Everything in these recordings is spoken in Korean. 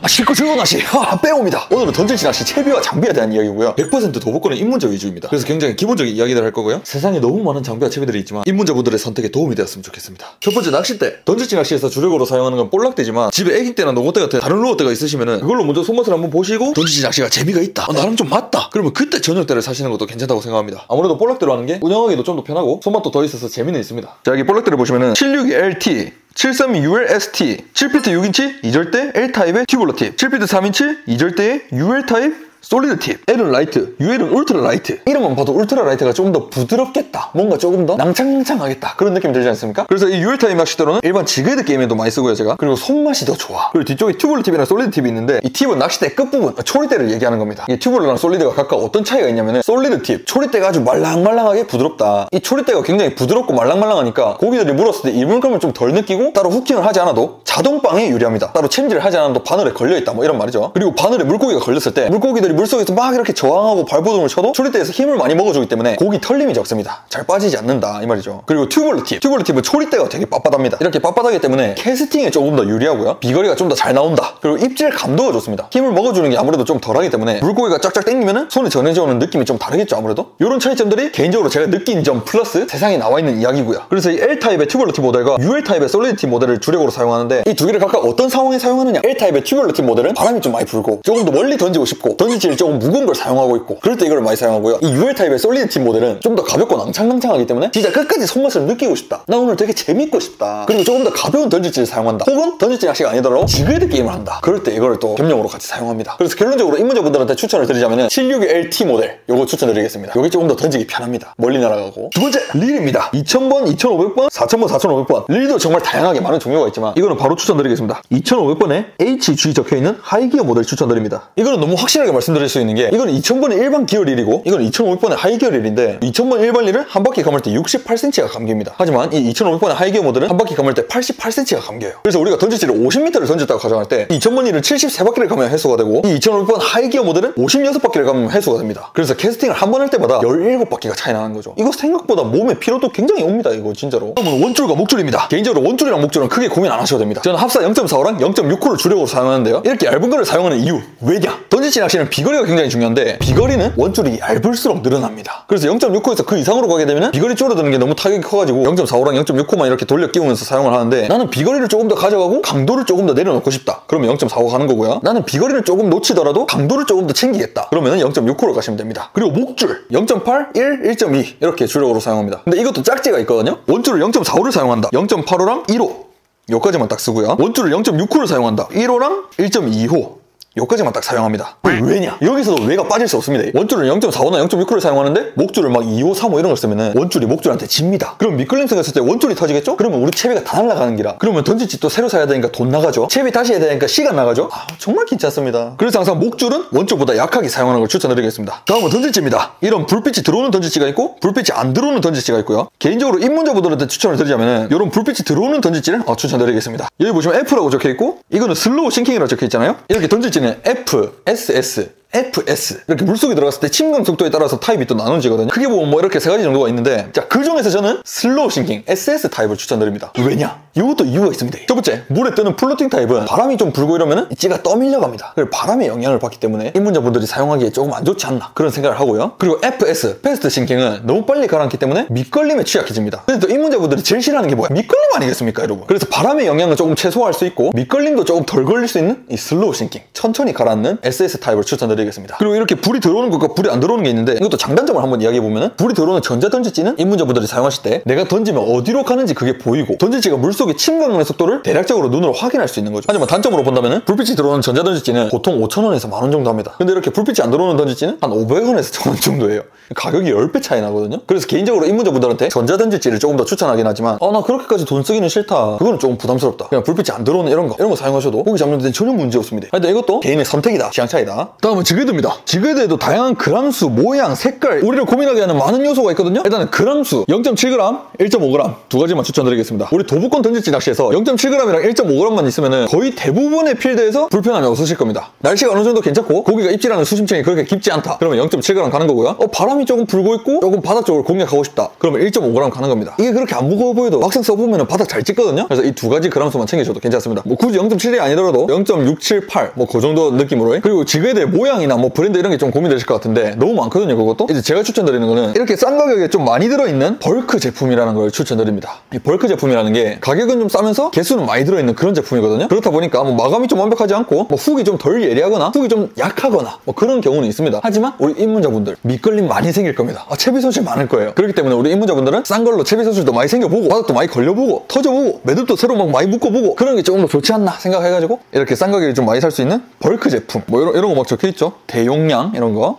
실컷 즐거운 낚시 빼옵니다. 오늘은 던질치 낚시 채비와 장비에 대한 이야기고요. 100% 도보권은 입문자 위주입니다. 그래서 굉장히 기본적인 이야기들 할 거고요. 세상에 너무 많은 장비와 채비들이 있지만 입문자분들의 선택에 도움이 되었으면 좋겠습니다. 첫 번째, 낚싯대. 던질치 낚시에서 주력으로 사용하는 건 볼락대지만 집에 애기대나 노고대 같은 다른 루어대가 있으시면은 그걸로 먼저 손맛을 한번 보시고 던질치 낚시가 재미가 있다, 나름 좀 맞다, 그러면 그때 전용대를 사시는 것도 괜찮다고 생각합니다. 아무래도 볼락대로 하는 게 운영하기도 좀 더 편하고 손맛도 더 있어서 재미는 있습니다. 자, 여기 볼락대를 보시면은 762LT 732ULST 7피트 6인치 2절대 L타입의 튜블러 팁, 7피트 3인치 2절대의 UL타입 솔리드 팁. L은 라이트, UL은 울트라 라이트. 이름만 봐도 울트라 라이트가 조금 더 부드럽겠다, 뭔가 조금 더 낭창낭창하겠다, 그런 느낌이 들지 않습니까? 그래서 이 UL 타입 낚싯대로는 일반 지그헤드 게임에도 많이 쓰고요, 제가. 그리고 손맛이 더 좋아. 그리고 뒤쪽에 튜블러 팁이랑 솔리드 팁이 있는데, 이 팁은 낚싯대 끝부분, 초리대를 얘기하는 겁니다. 이 튜블러랑 솔리드가 각각 어떤 차이가 있냐면은, 솔리드 팁, 초리대가 아주 말랑말랑하게 부드럽다. 이 초리대가 굉장히 부드럽고 말랑말랑하니까 고기들이 물었을 때 이물감을 좀 덜 느끼고, 따로 후킹을 하지 않아도 자동빵에 유리합니다. 따로 챔질을 하지 않아도 바늘에 걸려있다, 뭐 이런 말이죠. 그리고 바늘에 물고기가 걸렸을 때 물고기들이 물속에서 막 이렇게 저항하고 발버둥을 쳐도 초리대에서 힘을 많이 먹어주기 때문에 고기 털림이 적습니다. 잘 빠지지 않는다, 이 말이죠. 그리고 튜블러 팁. 튜블러 팁은 초리대가 되게 빳빳합니다. 이렇게 빳빳하기 때문에 캐스팅에 조금 더 유리하고요. 비거리가 좀 더 잘 나온다. 그리고 입질 감도가 좋습니다. 힘을 먹어주는 게 아무래도 좀 덜하기 때문에 물고기가 쫙쫙 당기면은 손에 전해져 오는 느낌이 좀 다르겠죠, 아무래도. 이런 차이점들이 개인적으로 제가 느낀 점 플러스 세상에 나와 있는 이야기고요. 그래서 이 L타입의 튜블러 팁 모델과 UL타입의 솔리드 팁 모델을 주력으로 사용하는데, 이 두 개를 각각 어떤 상황에 사용하느냐. L타입의 튜블러 팁 모델은 바람이 좀 많이 불고 조금 더 멀리 던지고 싶고 던질지를 조금 무거운 걸 사용하고 있고, 그럴 때 이걸 많이 사용하고요. 이 UL타입의 솔리드 팁 모델은 좀 더 가볍고 낭창낭창하기 때문에 진짜 끝까지 손맛을 느끼고 싶다, 나 오늘 되게 재밌고 싶다, 그리고 조금 더 가벼운 던질지를 사용한다, 혹은 던질지 낚시가 아니더라도 지그헤드 게임을 한다, 그럴 때 이걸 또 겸용으로 같이 사용합니다. 그래서 결론적으로 입문자분들한테 추천을 드리자면 762LT 모델 요거 추천드리겠습니다. 요게 조금 더 던지기 편합니다. 멀리 날아가고. 두 번째, 릴입니다. 2000번, 2500번, 4000번, 4500번. 릴도 정말 다양하게 많은 종류가 있지만 이거는 바로 추천드리겠습니다. 2500번에 HG 적혀있는 하이기어 모델 추천드립니다. 이거는 너무 확실하게 말씀드릴 수 있는 게, 이거는 2000번의 일반 기어 릴이고 이건 2500번의 하이기어 릴인데, 2000번 일반 릴은 한 바퀴 감을 때 68cm가 감깁니다. 하지만 이 2500번의 하이기어 모델은 한 바퀴 감을 때 88cm가 감겨요. 그래서 우리가 던질지를 50m를 던졌다고 가정할 때 2000번 릴은 73바퀴를 감으면 해소가 되고, 이 2500번 하이기어 모델은 56바퀴를 감으면 해소가 됩니다. 그래서 캐스팅을 한 번 할 때마다 17바퀴가 차이 나는 거죠. 이거 생각보다 몸에 피로도 굉장히 옵니다, 이거 진짜로. 그러면 원줄과 목줄입니다. 개인적으로 원줄이랑 목줄은 크게 고민 안 하셔도 됩니다. 저는 합사 0.45랑 0.6호를 주력으로 사용하는데요, 이렇게 얇은 거를 사용하는 이유, 왜냐? 던질치 낚시는 비거리가 굉장히 중요한데 비거리는 원줄이 얇을수록 늘어납니다. 그래서 0.6호에서 그 이상으로 가게 되면 비거리 줄어드는 게 너무 타격이 커가지고 0.45랑 0.6호만 이렇게 돌려 끼우면서 사용을 하는데, 나는 비거리를 조금 더 가져가고 강도를 조금 더 내려놓고 싶다, 그러면 0.45 가는 거고요. 나는 비거리를 조금 놓치더라도 강도를 조금 더 챙기겠다, 그러면 0.6호로 가시면 됩니다. 그리고 목줄 0.8, 1, 1.2 이렇게 주력으로 사용합니다. 근데 이것도 짝지가 있거든요. 원줄을 0.45를 사용한다, 0.85랑 1호 요까지만 딱 쓰고요. 원줄을 0.6호를 사용한다, 1호랑 1.2호 요까지만 딱 사용합니다. 왜냐? 여기서도 왜가 빠질 수 없습니다. 원줄을 0.45나 0.6호를 사용하는데 목줄을 막 2호, 3호 이런 걸 쓰면은 원줄이 목줄한테 집니다. 그럼 미끌림새가 있을 때 원줄이 터지겠죠? 그러면 우리 채비가 다 날아가는 기라. 그러면 던질지 또 새로 사야 되니까 돈 나가죠? 채비 다시 해야 되니까 시간 나가죠? 정말 괜찮습니다. 그래서 항상 목줄은 원줄보다 약하게 사용하는 걸 추천드리겠습니다. 다음은 던질지입니다. 이런 불빛이 들어오는 던질지가 있고 불빛이 안 들어오는 던질지가 있고요. 개인적으로 입문자분들한테 추천을 드리자면은 이런 불빛이 들어오는 던질지를 추천드리겠습니다. 여기 보시면 F라고 적혀있고 이거는 슬로우 싱킹이라고 적혀있잖아요. 이렇게 던질지는 F, SS, FS 이렇게 물속에 들어갔을 때 침강 속도에 따라서 타입이 또 나눠지거든요. 크게 보면 뭐 이렇게 세 가지 정도가 있는데, 자, 그 중에서 저는 슬로우 싱킹 SS 타입을 추천드립니다. 왜냐? 이것도 이유가 있습니다. 첫 번째, 물에 뜨는 플로팅 타입은 바람이 좀 불고 이러면은 찌가 떠밀려 갑니다. 그래서 바람의 영향을 받기 때문에 입문자분들이 사용하기에 조금 안 좋지 않나, 그런 생각을 하고요. 그리고 FS, 패스트 싱킹은 너무 빨리 가라앉기 때문에 미끌림에 취약해집니다. 근데 또 입문자분들이 제일 싫어하는 게 뭐야? 미끌림 아니겠습니까, 여러분? 그래서 바람의 영향을 조금 최소화할 수 있고 미끌림도 조금 덜 걸릴 수 있는 이 슬로우 싱킹, 천천히 가라앉는 SS 타입을 추천드리겠습니다. 그리고 이렇게 불이 들어오는 것과 불이 안 들어오는 게 있는데, 이것도 장단점을 한번 이야기해보면, 불이 들어오는 전자던질지는 입문자분들이 사용하실 때 내가 던지면 어디로 가는지 그게 보이고 던질지가 물속에 침강하는 속도를 대략적으로 눈으로 확인할 수 있는 거죠. 하지만 단점으로 본다면 불빛이 들어오는 전자던질지는 보통 5,000원에서 만원 정도 합니다. 근데 이렇게 불빛이 안 들어오는 던질지는 한 500원에서 1,000원 정도예요. 가격이 10배 차이 나거든요. 그래서 개인적으로 입문자분들한테 전자던질지를 조금 더 추천하긴 하지만, 나 그렇게까지 돈 쓰기는 싫다, 그거는 조금 부담스럽다, 그냥 불빛이 안 들어오는 이런 거 사용하셔도 고기 잡는 데는 전혀 문제 없습니다. 근데 이것도 개인의 선택이다, 취향 차이다. 다음은 지그헤드입니다. 지그헤드에도 다양한 그람수, 모양, 색깔, 우리를 고민하게 하는 많은 요소가 있거든요. 일단은 그람수 0.7g, 1.5g 두 가지만 추천드리겠습니다. 우리 도부권 던질지 낚시에서 0.7g이랑 1.5g만 있으면 거의 대부분의 필드에서 불편함이 없으실 겁니다. 날씨가 어느 정도 괜찮고 고기가 입질하는 수심층이 그렇게 깊지 않다. 그러면 0.7g 가는 거고요. 바람이 조금 불고 있고 조금 바닥 쪽으로 공략하고 싶다. 그러면 1.5g 가는 겁니다. 이게 그렇게 안 무거워 보여도 막상 써보면 바닥 잘 찍거든요. 그래서 이 두 가지 그람수만 챙겨줘도 괜찮습니다. 뭐 굳이 0.7이 아니더라도 0.678 뭐 그 정도 느낌으로. 그리고 지그헤드의 모양이나 뭐 브랜드 이런 게 좀 고민되실 것 같은데 너무 많거든요. 그것도 이제 제가 추천드리는 거는 이렇게 싼 가격에 좀 많이 들어있는 벌크 제품이라는 걸 추천드립니다. 이 벌크 제품이라는 게 가격은 좀 싸면서 개수는 많이 들어있는 그런 제품이거든요. 그렇다 보니까 뭐 마감이 좀 완벽하지 않고 뭐 훅이 좀 덜 예리하거나 훅이 좀 약하거나 뭐 그런 경우는 있습니다. 하지만 우리 입문자분들 밑걸림 많이 생길 겁니다. 채비 손실 많을 거예요. 그렇기 때문에 우리 입문자분들은 싼 걸로 채비 손실도 많이 생겨보고 바닥도 많이 걸려보고 터져보고 매듭도 새로 막 많이 묶어보고 그런 게 조금 더 좋지 않나 생각해가지고 이렇게 싼 가격에 좀 많이 살 수 있는 벌크 제품 뭐 이런 거 막 적혀있죠. 대용량 이런 거.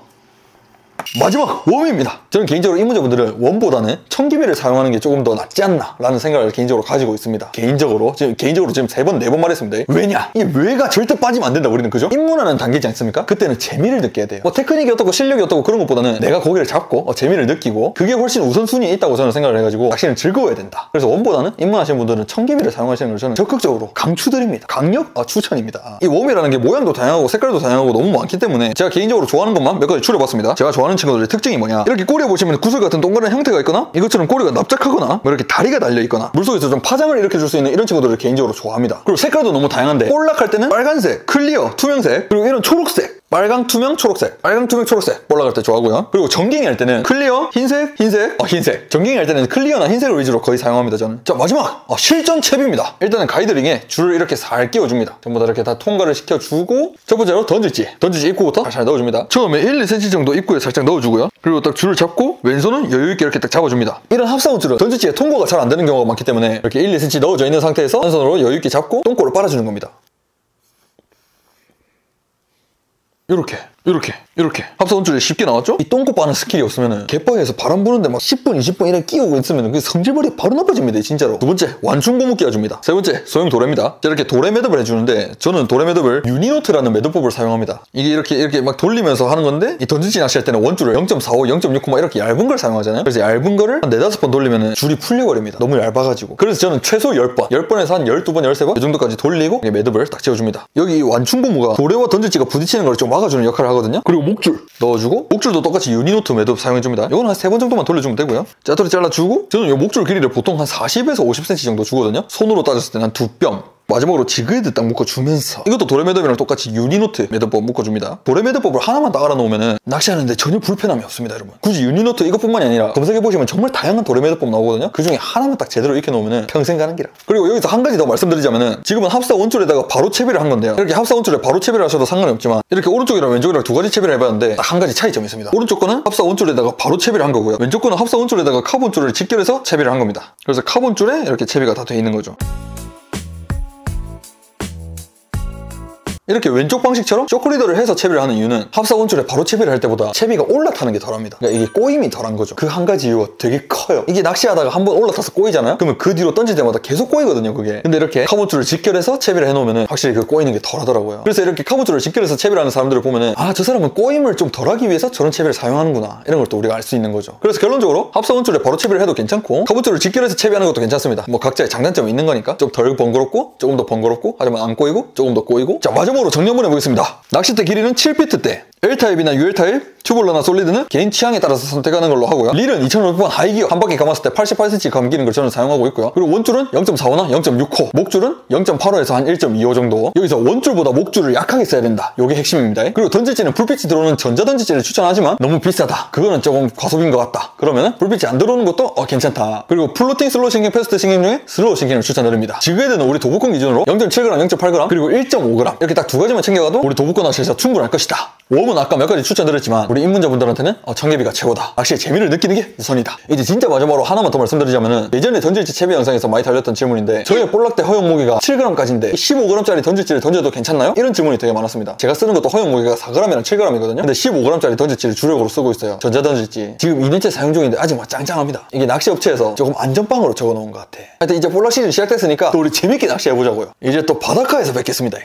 마지막 웜입니다. 저는 개인적으로 입문자분들은 웜보다는 청기비를 사용하는 게 조금 더 낫지 않나 라는 생각을 개인적으로 가지고 있습니다. 개인적으로 지금 3번 4번 말했습니다. 왜냐? 이 왜가 절대 빠지면 안 된다. 우리는 그죠? 입문하는 단계지 않습니까? 그때는 재미를 느껴야 돼요. 뭐 테크닉이 어떻고 실력이 어떻고 그런 것보다는 내가 고기를 잡고 재미를 느끼고 그게 훨씬 우선순위에 있다고 저는 생각을 해가지고 낚시는 즐거워야 된다. 그래서 웜보다는 입문하시는 분들은 청기비를 사용하시는 걸 저는 적극적으로 강추드립니다. 강력 추천입니다. 이 웜이라는 게 모양도 다양하고 색깔도 다양하고 너무 많기 때문에 제가 개인적으로 좋아하는 것만 몇 가지 추려봤습니다. 제가 좋아하는 친구들의 특징이 뭐냐, 이렇게 꼬리에 보시면 구슬 같은 동그란 형태가 있거나 이것처럼 꼬리가 납작하거나 뭐 이렇게 다리가 달려있거나 물속에서 좀 파장을 일으켜줄 수 있는 이런 친구들을 개인적으로 좋아합니다. 그리고 색깔도 너무 다양한데 볼락할 때는 빨간색, 클리어, 투명색, 그리고 이런 초록색, 빨강, 투명, 초록색, 빨강, 투명, 초록색 볼락할 때 좋아하고요. 그리고 전갱이 할 때는 클리어, 흰색, 흰색 전갱이 할 때는 클리어나 흰색을 위주로 거의 사용합니다. 저는. 자, 마지막 실전 채비입니다. 일단은 가이드링에 줄을 이렇게 살 끼워줍니다. 전부 다 이렇게 다 통과를 시켜주고 첫 번째로 던질지 입구부터 잘 넣어줍니다. 처음에 1, 2cm 정도 입구에 살짝 넣어주고요. 그리고 딱 줄을 잡고 왼손은 여유있게 이렇게 딱 잡아줍니다. 이런 합사원 줄은 던질지에 통과가 잘 안 되는 경우가 많기 때문에 이렇게 1, 2cm 넣어져 있는 상태에서 한 손으로 여유있게 잡고 똥꼬를 빨아주는 겁니다. 이렇게 합사원줄이 쉽게 나왔죠? 이 똥꼬 빠는 스킬이 없으면은 갯바위에서 바람 부는데 막 10분, 20분 이렇게 끼우고 있으면 그 성질버리 바로 나빠집니다. 진짜로. 두 번째, 완충고무 끼워줍니다. 세 번째, 소형 도래입니다. 이렇게 도래 매듭을 해주는데 저는 도래 매듭을 유니노트라는 매듭법을 사용합니다. 이게 이렇게 막 돌리면서 하는 건데 이 던지지 낚시할 때는 원줄을 0.45, 0.6 막 이렇게 얇은 걸 사용하잖아요. 그래서 얇은 거를 한 4-5번 돌리면은 줄이 풀려버립니다. 너무 얇아가지고. 그래서 저는 최소 10번, 10번에서 한 12번, 13번 이 정도까지 돌리고 매듭을 딱 채워줍니다. 여기 이 완충고무가 도래와 던질지가 부딪히는 걸 좀 막아주는 역할을 하거든요. 그리고 목줄 넣어주고, 목줄도 똑같이 유니노트 매듭 사용해줍니다. 이거는 한 3번 정도만 돌려주면 되고요. 짜투리 잘라주고, 저는 이 목줄 길이를 보통 한 40에서 50cm 정도 주거든요. 손으로 따졌을 때는 한 2뼘. 마지막으로 지그헤드 딱 묶어주면서, 이것도 도래 매듭이랑 똑같이 유니노트 매듭법 묶어줍니다. 도래 매듭법을 하나만 딱 알아놓으면 낚시하는데 전혀 불편함이 없습니다, 여러분. 굳이 유니노트 이것뿐만이 아니라 검색해보시면 정말 다양한 도래 매듭법 나오거든요. 그 중에 하나만 딱 제대로 익혀놓으면 평생 가는 기라. 그리고 여기서 한 가지 더 말씀드리자면은, 지금은 합사 원줄에다가 바로 채비를 한 건데요. 이렇게 합사 원줄에 바로 채비를 하셔도 상관이 없지만, 이렇게 오른쪽이랑 왼쪽이랑 두 가지 채비를 해봤는데 딱 한 가지 차이점이 있습니다. 오른쪽 거는 합사 원줄에다가 바로 채비를 한 거고요. 왼쪽 거는 합사 원줄에다가 카본줄을 직결해서 채비를 한 겁니다. 그래서 카본줄에 이렇게 채비가 다 돼 있는 거죠. 이렇게 왼쪽 방식처럼 쇼크리더를 해서 채비를 하는 이유는 합사 원줄에 바로 채비를 할 때보다 채비가 올라타는 게 덜합니다. 그러니까 이게 꼬임이 덜한 거죠. 그 한 가지 이유가 되게 커요. 이게 낚시하다가 한번 올라타서 꼬이잖아요? 그러면 그 뒤로 던질 때마다 계속 꼬이거든요, 그게. 근데 이렇게 카본줄을 직결해서 채비를 해놓으면 확실히 그 꼬이는 게 덜하더라고요. 그래서 이렇게 카본줄을 직결해서 채비를 하는 사람들을 보면은, 아, 저 사람은 꼬임을 좀 덜하기 위해서 저런 채비를 사용하는구나, 이런 걸 또 우리가 알 수 있는 거죠. 그래서 결론적으로 합사 원줄에 바로 채비를 해도 괜찮고 카본줄을 직결해서 채비하는 것도 괜찮습니다. 뭐 각자의 장단점이 있는 거니까. 좀 덜 번거롭고 조금 더 번거롭고, 하지만 안 꼬이고 조금 더 꼬이고. 자, 마지막으로 정리 한번 해보겠습니다. 낚싯대 길이는 7피트대, L타입이나 UL타입, 튜블러나 솔리드는 개인 취향에 따라서 선택하는 걸로 하고요. 릴은 2500번 하이기어 한 바퀴 감았을 때 88cm 감기는 걸 저는 사용하고 있고요. 그리고 원줄은 0.45나 0.6호, 목줄은 0.85에서 한 1.25 정도. 여기서 원줄보다 목줄을 약하게 써야 된다, 요게 핵심입니다. 그리고 던질지는 불빛이 들어오는 전자던질지를 추천하지만 너무 비싸다, 그거는 조금 과소비인 것 같다, 그러면은 불빛이 안 들어오는 것도 괜찮다. 그리고 플로팅 슬로우 싱킹, 패스트 싱킹 중에 슬로우 싱킹을 추천드립니다. 지그헤드는 우리 도부권 기준으로 0.7g, 0.8g, 그리고 1.5g 이렇게 딱 두 가지만 챙겨가도 우리 도부권 낚시에서 충분할 것이다. 웜은 아까 몇 가지 추천드렸지만 우리 입문자분들한테는 청개비가 최고다, 낚시의 재미를 느끼는 게 우선이다. 이제 진짜 마지막으로 하나만 더 말씀드리자면은, 예전에 던질지 채비 영상에서 많이 달렸던 질문인데, 저의 볼락대 허용 무게가 7g까지인데 15g짜리 던질지를 던져도 괜찮나요? 이런 질문이 되게 많았습니다. 제가 쓰는 것도 허용 무게가 4g이랑 7g이거든요 근데 15g짜리 던질지를 주력으로 쓰고 있어요. 전자던질지 지금 2년째 사용 중인데 아직 막 짱짱합니다. 이게 낚시 업체에서 조금 안전빵으로 적어놓은 것 같아. 하여튼 이제 볼락 시즌 시작됐으니까 또 우리 재밌게 낚시해보자고요. 이제 또 바닷가에서 뵙겠습니다.